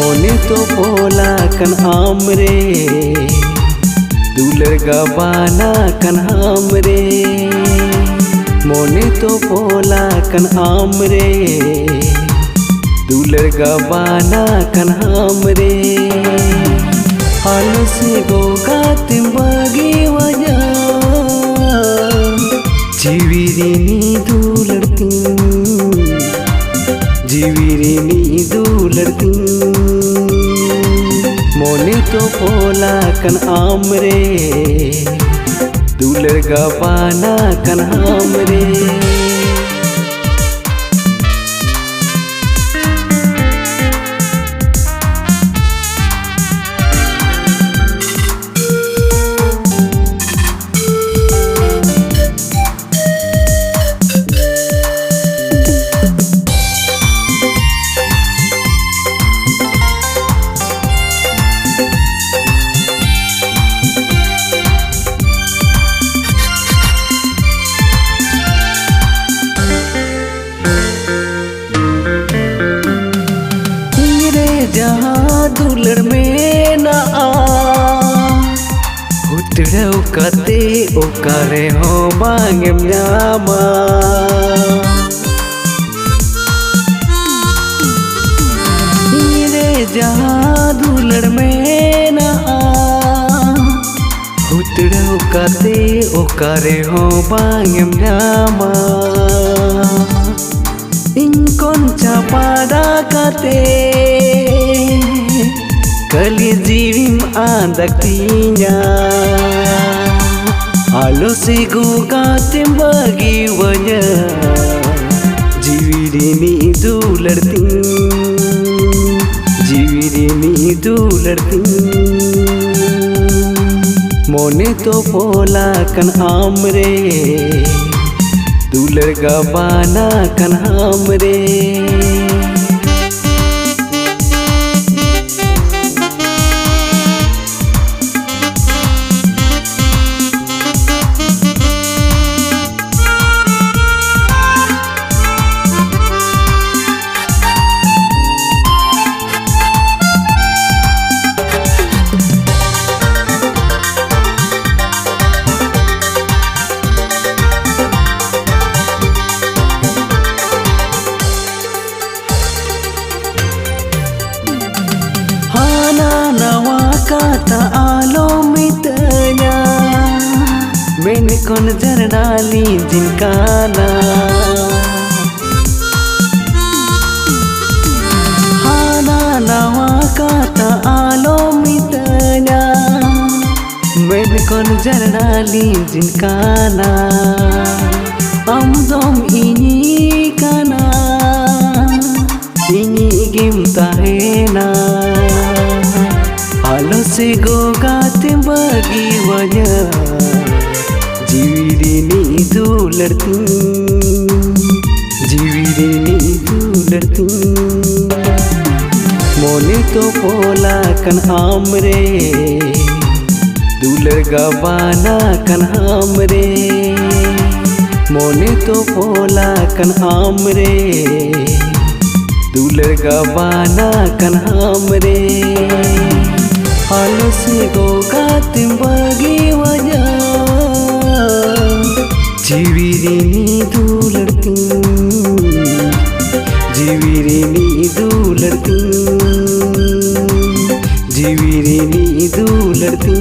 मोने तो पोला कन आमरे दुलर गबाना कन हमरे मोने तो पोला कन आमरे दुलर गबाना कन हमरे हाल से गोगा तिम बगी वजह जीविरिनी दुलरती जीविरिनी दुलरती मोने तो पोला कन आमरे दुलर गबाना कन हमरे जहाँ दुलर में ना आ उतरव कते ओकारे हो बांगेम न्यामा रे जहाँ दुलर में ना आ उतरव कते ओकारे हो बांगेम न्यामा इनकोन चापादा कते कली जीविम आंदक्तिnya alo si goga timbagi wanya जीविरिनी दुलरती जीविरिनी दुलरती मोने तो पोला कन आमरे दुलर गबाना कन हमरे kata alo mitanya mene kon jarnali jinkana hana nawa kata alo mitanya mene kon jarnali jinkana amdom ini kana ini gim tahena alo se goga timbagi wanya जीविरिनी दुलरती जीविरिनी दुलरती मोने तो पोला कन आमरे दुलर गबाना कन हमरे मोने तो पोला कन आमरे दुलर गबाना कन हमरे हालो से गोगा तिम्बगी वजह जीविरिनी दुलरती जीविरिनी दुलरती जीविरिनी दुलरती